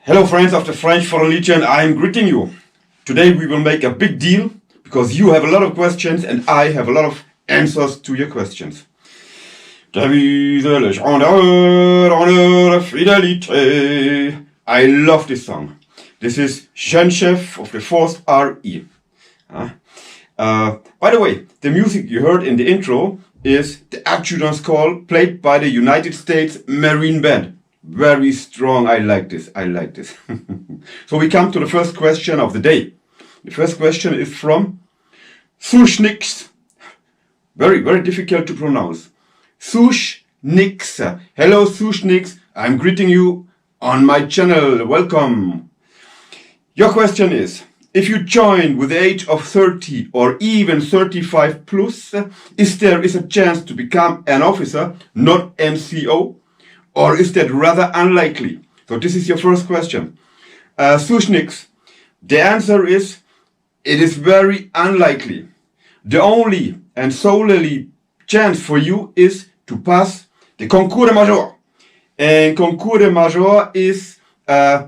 Hello friends of the French Foreign Legion, I am greeting you. Today we will make a big deal because you have a lot of questions and I have a lot of answers to your questions. Devise légendaire, honneur, fidélité. I love this song. This is Jeune Chef of the 4th RE. By the way, the music you heard in the intro is the Adjutant's Call played by the United States Marine Band. Very strong. I like this. So we come to the first question of the day. The first question is from Sushniks. Very, very difficult to pronounce. Sushniks. Hello Sushniks. I'm greeting you on my channel. Welcome. Your question is, if you join with the age of 30 or even 35 plus, is there a chance to become an officer, not NCO? Or is that rather unlikely? So this is your first question. Sushniks, the answer is, it is very unlikely. The only and solely chance for you is to pass the concours de major. And concours de major is a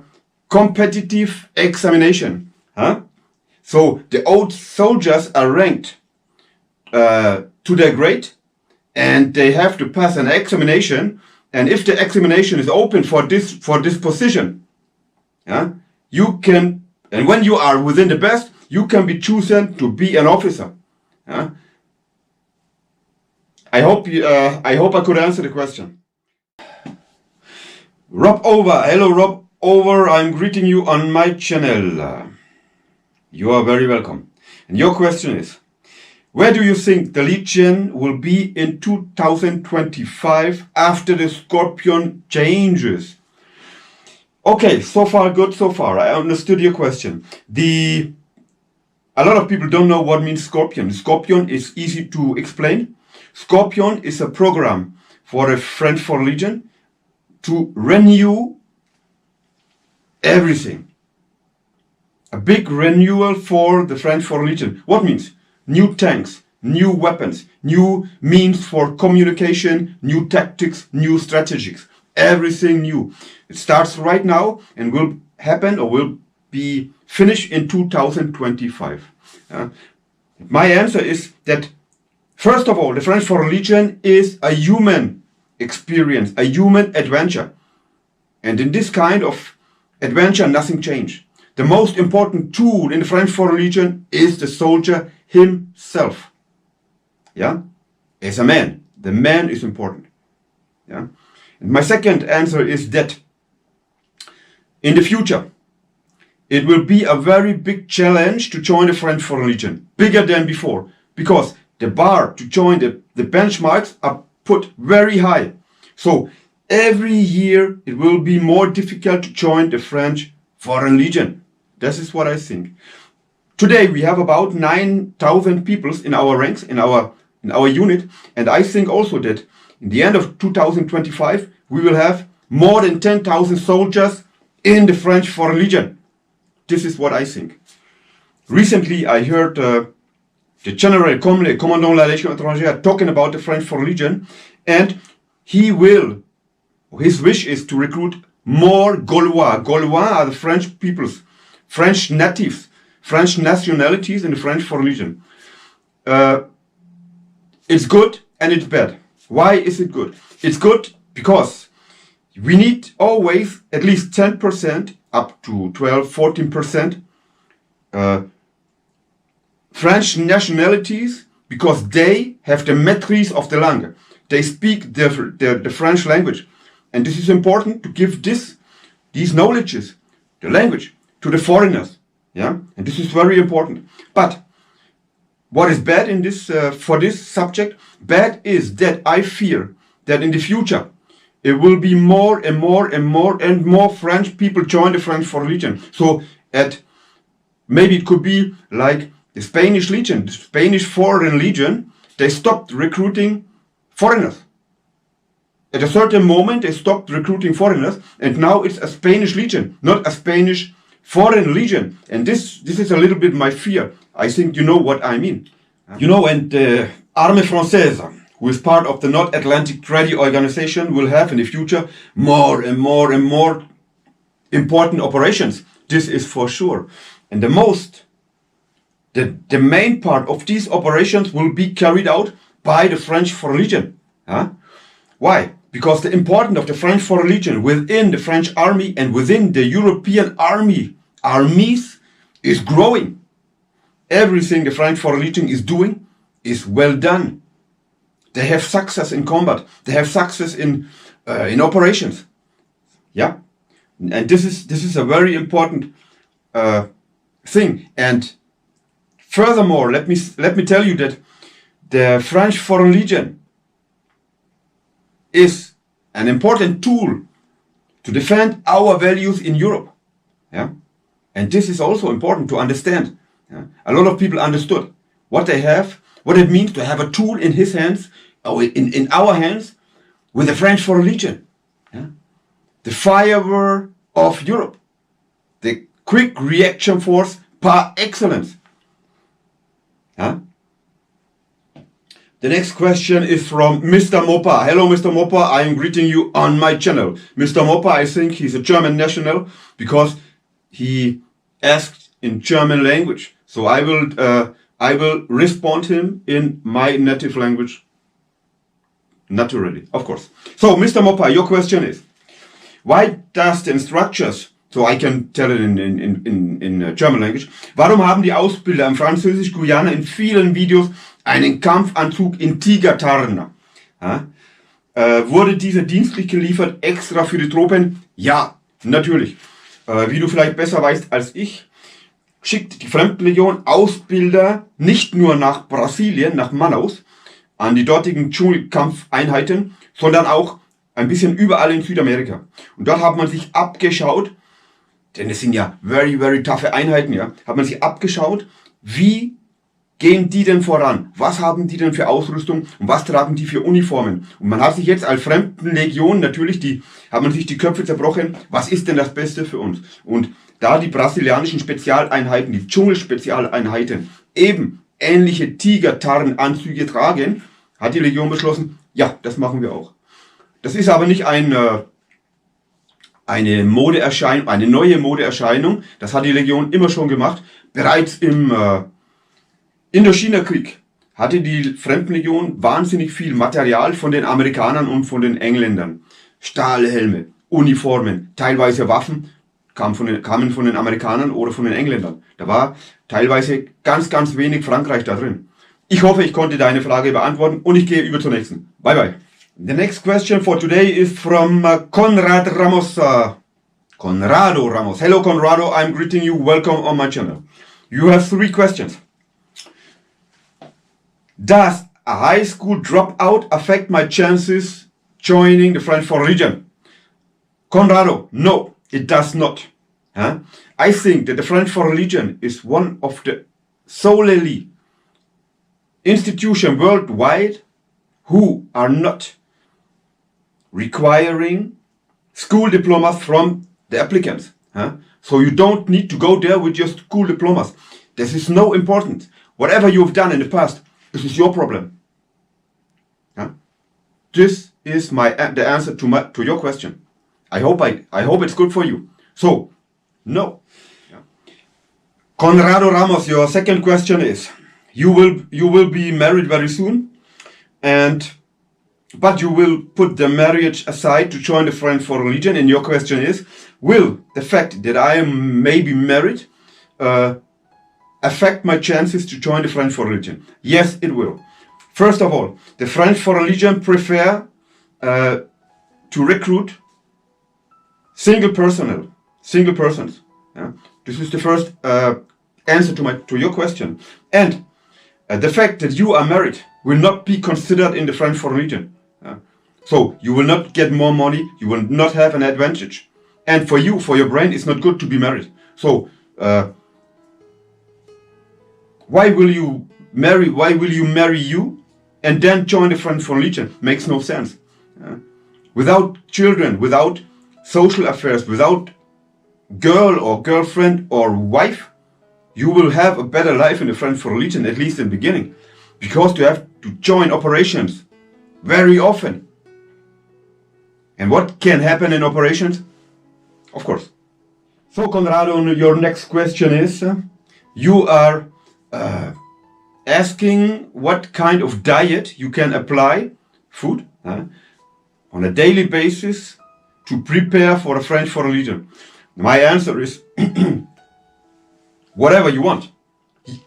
competitive examination. So the old soldiers are ranked to their grade and they have to pass an examination. And if the examination is open for this position, you can, and when you are within the best, you can be chosen to be an officer. I hope I could answer the question. Rob Over, hello Rob Over, I'm greeting you on my channel. You are very welcome. And your question is, where do you think the Legion will be in 2025 after the Scorpion changes? Okay, so far good, so far. I understood your question. A lot of people don't know what means Scorpion. Scorpion is easy to explain. Scorpion is a program for the French Foreign Legion to renew everything. A big renewal for the French Foreign Legion. What means? New tanks, new weapons, new means for communication, new tactics, new strategies, everything new. It starts right now and will happen or will be finished in 2025. My answer is that, first of all, the French Foreign Legion is a human experience, a human adventure. And in this kind of adventure, nothing changed. The most important tool in the French Foreign Legion is the soldier himself. As a man. The man is important. And my second answer is that in the future, it will be a very big challenge to join the French Foreign Legion, bigger than before, because the bar to join the benchmarks are put very high. So every year it will be more difficult to join the French Foreign Legion. This is what I think. Today we have about 9,000 people in our ranks, in our unit, and I think also that in the end of 2025 we will have more than 10,000 soldiers in the French Foreign Legion. This is what I think. Recently I heard the General Commandant de la Légion étrangère talking about the French Foreign Legion, and his wish is to recruit more Gaulois. Gaulois are the French peoples, French natives, French nationalities in the French Foreign Legion. It's good and it's bad. Why is it good? It's good because we need always at least 10%, up to 12, 14% French nationalities, because they have the maîtrise of the langue. They speak the French language. And this is important to give these knowledges, the language, to the foreigners. And this is very important. But what is bad in this for this subject? Bad is that I fear that in the future it will be more and more French people join the French Foreign Legion. So maybe it could be like the Spanish Legion, the Spanish Foreign Legion. They stopped recruiting foreigners. At a certain moment they stopped recruiting foreigners, and now it's a Spanish Legion, not a Spanish Foreign Legion. And this is a little bit my fear. I think you know what I mean. And the Armée Française, who is part of the North Atlantic Treaty Organization, will have in the future more and more important operations. This is for sure. And the main part of these operations will be carried out by the French Foreign Legion. Huh? Why? Because the importance of the French Foreign Legion within the French army and within the European armies is growing. Everything the French Foreign Legion is doing is well done. They have success in combat. They have success in operations. Yeah, and this is a very important thing. And furthermore, let me tell you that the French Foreign Legion is an important tool to defend our values in Europe. Yeah, and this is also important to understand. Yeah? A lot of people understood what they have, what it means to have a tool in his hands, or in our hands, with the French Foreign Legion. Yeah? The firepower of Europe, the quick reaction force par excellence. Huh? The next question is from Mr. Moppa. Hello, Mr. Moppa. I am greeting you on my channel. Mr. Moppa, I think he's a German national because he asked in German language. So I will respond him in my native language. Naturally, of course. So, Mr. Moppa, your question is, why does the instructors, so I can tell it in German language, warum haben die Ausbilder im Französisch-Guyana in vielen Videos einen Kampfanzug in Tigertarn? Ja? Wurde dieser dienstlich geliefert, extra für die Truppen? Ja, natürlich. Wie du vielleicht besser weißt als ich, schickt die Fremdenlegion Ausbilder nicht nur nach Brasilien, nach Manaus, an die dortigen Dschungelkampfeinheiten, sondern auch ein bisschen überall in Südamerika. Und dort hat man sich abgeschaut, denn es sind ja very, very toughe Einheiten, ja, hat man sich abgeschaut, wie gehen die denn voran? Was haben die denn für Ausrüstung und was tragen die für Uniformen? Und man hat sich jetzt als Fremdenlegion natürlich, hat man sich die Köpfe zerbrochen, was ist denn das Beste für uns? Und da die brasilianischen Spezialeinheiten, die Dschungelspezialeinheiten, eben ähnliche Tigertarnanzüge tragen, hat die Legion beschlossen, ja, das machen wir auch. Das ist aber nicht eine Modeerscheinung, eine neue Modeerscheinung. Das hat die Legion immer schon gemacht. Bereits im Indochina-Krieg hatte die Fremdenlegion wahnsinnig viel Material von den Amerikanern und von den Engländern. Stahlhelme, Uniformen, teilweise Waffen kamen von den Amerikanern oder von den Engländern. Da war teilweise ganz, ganz wenig Frankreich da drin. Ich hoffe, ich konnte deine Frage beantworten und ich gehe über zur nächsten. Bye bye. The next question for today is from Conrad Ramos. Conrado Ramos. Hello Conrado, I'm greeting you. Welcome on my channel. You have 3 questions. Does a high school dropout affect my chances joining the French Foreign Legion? Conrado, no, it does not. Huh? I think that the French Foreign Legion is one of the solely institutions worldwide who are not requiring school diplomas from the applicants. Huh? So you don't need to go there with your school diplomas. This is no important. Whatever you've done in the past, this is your problem. Huh? This is the answer to your question. I hope it's good for you. So, no. Yeah. Conrado Ramos, your second question is, you will be married very soon, but you will put the marriage aside to join the French Foreign Legion. And your question is, will the fact that I am maybe married affect my chances to join the French Foreign Legion? Yes, it will. First of all, the French Foreign Legion prefer to recruit single persons. Yeah? This is the first answer to your question. And the fact that you are married will not be considered in the French Foreign Legion. So you will not get more money, you will not have an advantage. And for you, for your brain, it's not good to be married. So why will you marry you and then join the French Foreign Legion? Makes no sense. Without children, without social affairs, without girl or girlfriend or wife, you will have a better life in the French Foreign Legion, at least in the beginning, because you have to join operations very often. And what can happen in operations? Of course, So, Conrado, your next question is, you are asking what kind of diet you can apply, food, on a daily basis to prepare for a French Foreign Legion. My answer is whatever you want.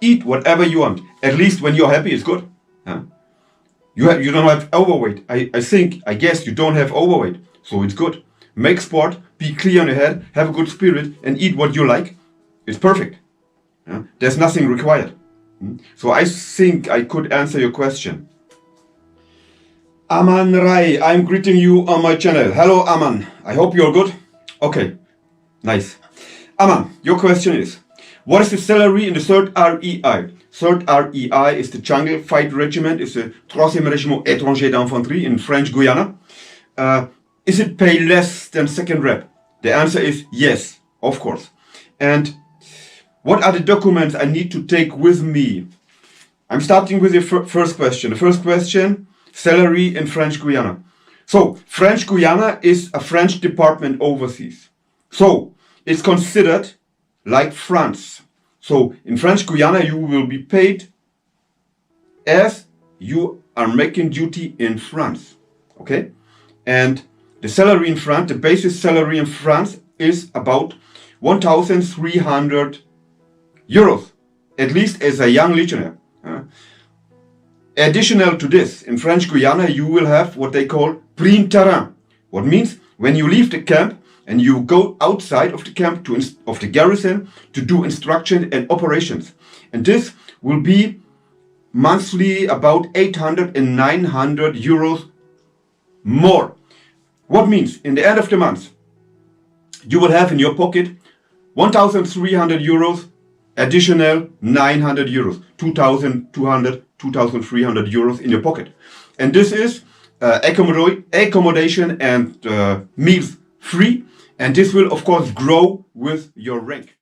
Eat whatever you want. At least when you're happy, it's good. You don't have overweight. I guess you don't have overweight, so it's good. Make sport, be clear on your head, have a good spirit, and eat what you like. It's perfect. There's nothing required. So I think I could answer your question. Aman Rai, I'm greeting you on my channel. Hello, Aman. I hope you're good. Okay, nice. Aman, your question is, what is the salary in the 3rd REI? 3rd REI is the Jungle Fight Regiment. It's the 3e Régiment étranger d'Infanterie in French Guyana. Is it pay less than 2nd Rep? The answer is yes, of course. And what are the documents I need to take with me? I'm starting with the first question. The first question, salary in French Guyana. So, French Guyana is a French department overseas. So, it's considered like France. So, in French Guyana, you will be paid as you are making duty in France. Okay? And the salary in France, the basic salary in France is about 1,300 euros, at least as a young legionnaire. Additional to this, in French Guyana, you will have what they call prime terrain. What means when you leave the camp and you go outside of the camp of the garrison to do instruction and operations. And this will be monthly about 800 and 900 euros more. What means in the end of the month, you will have in your pocket 1,300 euros, additional 900 euros, 2,200, 2,300 euros in your pocket. And this is accommodation and meals free. And this will, of course, grow with your rank.